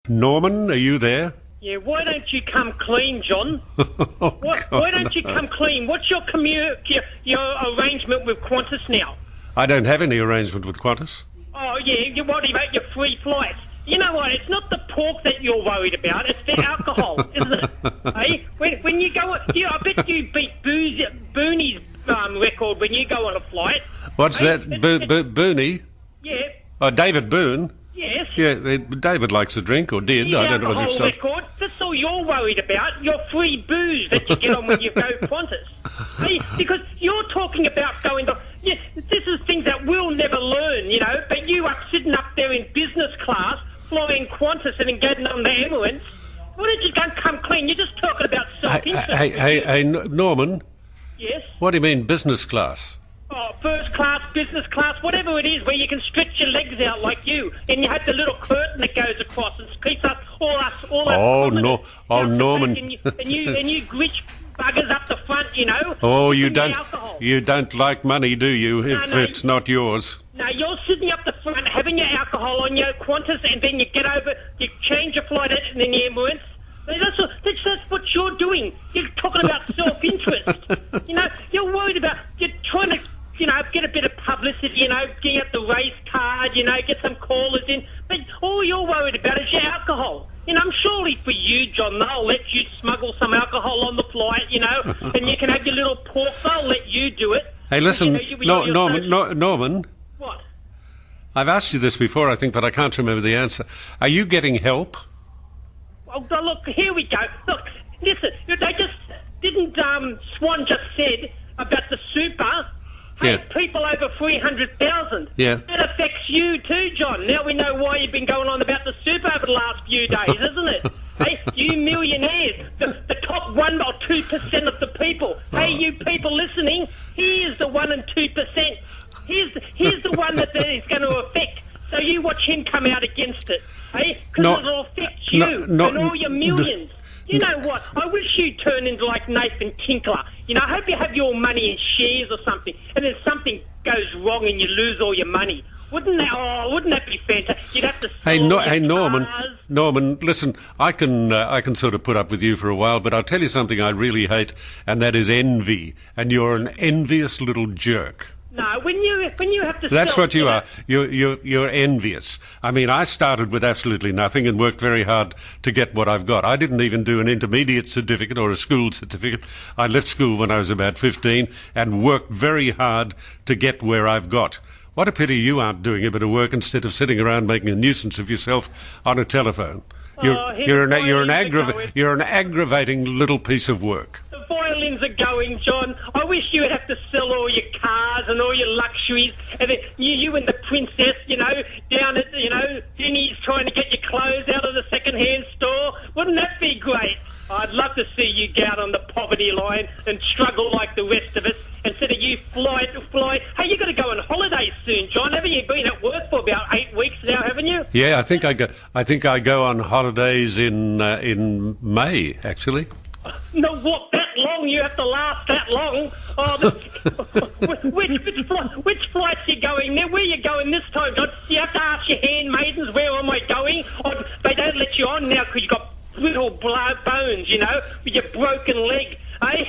Norman, are you there? Yeah, why don't you come clean, John? Why don't you come clean? What's your arrangement with Qantas now? I don't have any arrangement with Qantas. Oh, yeah, what about your free flights? You know what, it's not the pork that you're worried about, it's the alcohol, isn't it? Hey, when you go, I bet you beat Booney's record when you go on a flight. What's that, Booney? Yeah. Oh, David Boone? Yes. Yeah, David likes a drink, or did. I don't know what you've said. Record, that's all you're worried about, your free booze that you get on when you go Qantas. Hey, because you're talking about going to... Yeah, this is things that we'll never learn, you know, but you are sitting up there in business class, flying Qantas and then getting on the Emirates. Why don't you go and come clean? You're just talking about self-interest. Hey, Norman? Yes? What do you mean, business class? Oh, first class, business class, whatever it is, where you can stretch your legs out like you, and you have the little curtain that goes across and keeps us all Norman. And you glitch buggers up the front, you know. Oh, you don't like money, do you? If it's not yours. No, you're sitting up the front having your alcohol on your Qantas, and then you get over, you change your flight in the Emirates. That's what you're doing. You're talking about self-interest. You know, you're worried about, you're trying to, you know, get a bit of publicity, you know, get out the race card, you know, get some callers in. But all you're worried about is your alcohol. You know, I'm surely for you, John, they'll let you smuggle some alcohol on the flight, you know, and you can have your little pork, they'll let you do it. Hey, listen, Norman. What? I've asked you this before, I think, but I can't remember the answer. Are you getting help? Oh, look, here we go. Look, listen, they just didn't, Swan just said about the super. Hey, Yeah. people over 300,000. Yeah. That affects you too, John. Now we know why you've been going on about the super over the last few days, isn't it? Hey, you millionaires, the top 1 or 2% of the people. Hey, you people listening, he is the 1 and 2%. He's the one that is going to affect. So you watch him come out against it, hey? Because it'll affect you and all your millions. You know what? I wish you turn into like Nathan Tinkler. You know, I hope you have your money in shares or something, and then something goes wrong and you lose all your money. Wouldn't that be fantastic? You'd have to sell Norman, listen, I can sort of put up with you for a while, but I'll tell you something I really hate, and that is envy. And you're an envious little jerk. No, when you have to That's sell, what you are. You're envious. I mean, I started with absolutely nothing and worked very hard to get what I've got. I didn't even do an intermediate certificate or a school certificate. I left school when I was about 15 and worked very hard to get where I've got. What a pity you aren't doing a bit of work instead of sitting around making a nuisance of yourself on a telephone. You're an aggravating little piece of work. The violins are going, John. I wish you would have to sell all your cars and all your luxuries, and then you and the princess, you know, down at, you know, Denny's trying to get your clothes out of the second-hand store. Wouldn't that be great? I'd love to see you go out on the poverty line and struggle like the rest of us, instead of you fly. Hey, you've got to go on holidays soon, John. Haven't you been at work for about 8 weeks now, haven't you? Yeah, I think I go on holidays in May, actually. No, what, that long? You have to last that long? Which flights are you going there? Where are you going this time, John? You have to ask your handmaidens, where am I going? Or they don't let you on now because you've got brittle bones, you know, with your broken leg. Hey,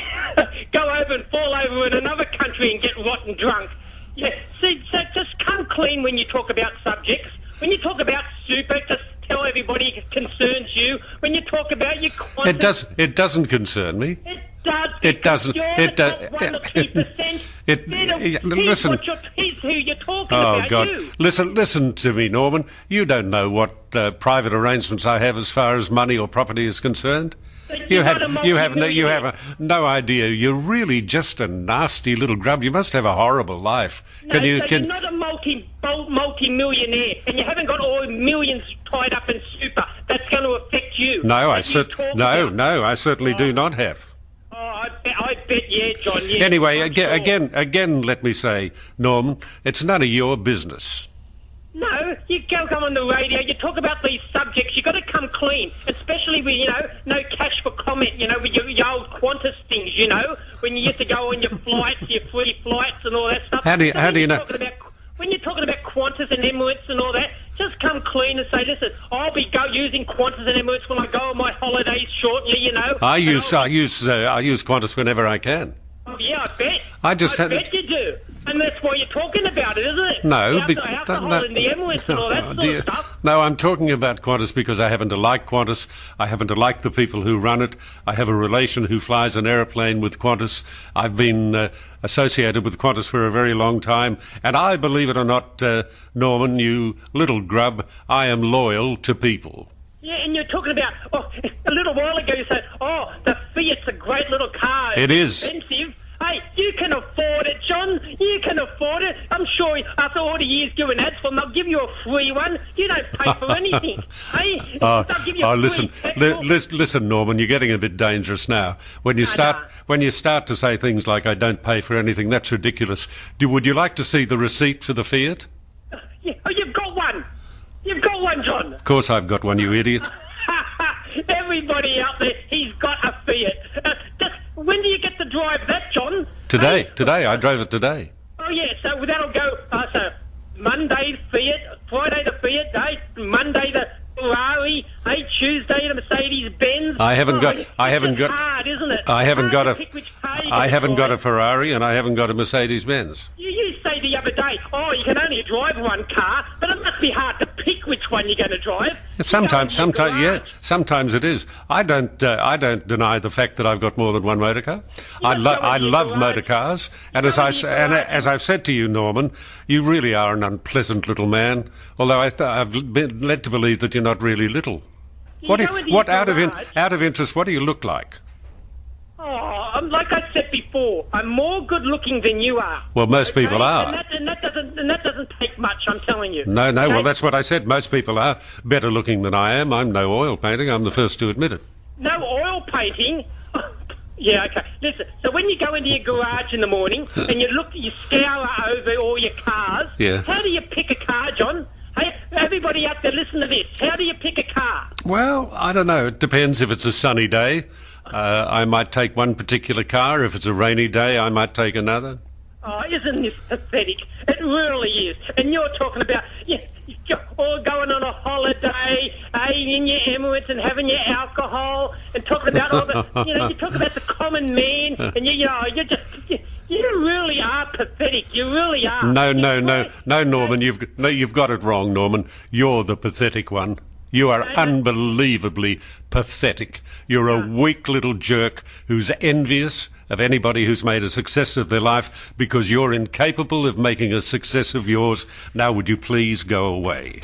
go over and fall over in another country and get rotten drunk. Yeah, see, so just come clean when you talk about subjects. When you talk about super, just tell everybody it concerns you. When you talk about your Qantas... It doesn't concern me. It does. It doesn't. It does. 1 or 2%. Listen. He's who you're talking Oh, about. God. You. Listen to me, Norman. You don't know what private arrangements I have as far as money or property is concerned. You have no idea. You're really just a nasty little grub. You must have a horrible life. No, you're not a multi-millionaire, and you haven't got all millions tied up in super. That's going to affect you. No, I certainly do not have. Oh, I bet, yeah, John. Yeah, anyway, again, let me say, Norman, it's none of your business. No, you go on the radio, you talk about these subjects, you've got to come clean, especially with, you know, no cash for comment, you know, with your old Qantas things, you know, when you used to go on your flights, your free flights and all that stuff. How do you know? When you're talking about Qantas and Emirates and all that, just come clean and say, listen, using Qantas and Emirates when I go on my holidays shortly, you know. I use Qantas whenever I can. Oh, yeah, I bet. I bet you do. And that's why you're talking about it, isn't it? No, the alcohol in the Emirates and all that sort of stuff. No, I'm talking about Qantas because I happen to like Qantas. I happen to like the people who run it. I have a relation who flies an aeroplane with Qantas. I've been associated with Qantas for a very long time. And I, believe it or not, Norman, you little grub, I am loyal to people. Yeah, and you're talking about, a little while ago you said, the Fiat's a great little car. It is. Expensive. Hey, you can afford it, John. You can afford it. I'm sure after all the years doing ads for them, they'll give you a free one. You don't pay for anything. Hey, they'll give you a free listen, Norman, you're getting a bit dangerous now. When you start to say things like "I don't pay for anything," that's ridiculous. Would you like to see the receipt for the Fiat? Yeah, you've got one. You've got one, John. Of course, I've got one, you idiot. Everybody out there, he's got a Fiat. When do you get to drive that, John? Today. I drove it today. Oh, yeah, so that'll go, so Monday Fiat, Friday the Fiat, Monday the Ferrari, Tuesday the Mercedes-Benz. I haven't got hard, isn't it? I haven't got a Ferrari and I haven't got a Mercedes-Benz. You say the other day, you can only drive one car, but it must be hard to pick which one you're going to drive. Sometimes it is. I don't deny the fact that I've got more than one motor car. I love motor cars, and as I've said to you, Norman, you really are an unpleasant little man. Although I've been led to believe that you're not really little. Out of interest, what do you look like? Like I said before, I'm more good-looking than you are. Well, most people are. And that doesn't take much, I'm telling you. No, okay? Well, that's what I said. Most people are better looking than I am. I'm no oil painting. I'm the first to admit it. No oil painting? Yeah, okay. Listen, so when you go into your garage in the morning and you scour over all your cars, how do you pick a car, John? Hey, everybody out there, listen to this. How do you pick a car? Well, I don't know. It depends. If it's a sunny day, I might take one particular car. If it's a rainy day, I might take another. Oh, isn't this pathetic? It really is. And you're talking about you're all going on a holiday, in your Emirates and having your alcohol and talking about all the, you talk about the common man and you really are pathetic. You really are. No, Norman, you've got it wrong, Norman. You're the pathetic one. You are unbelievably pathetic. You're a weak little jerk who's envious of anybody who's made a success of their life because you're incapable of making a success of yours. Now, would you please go away?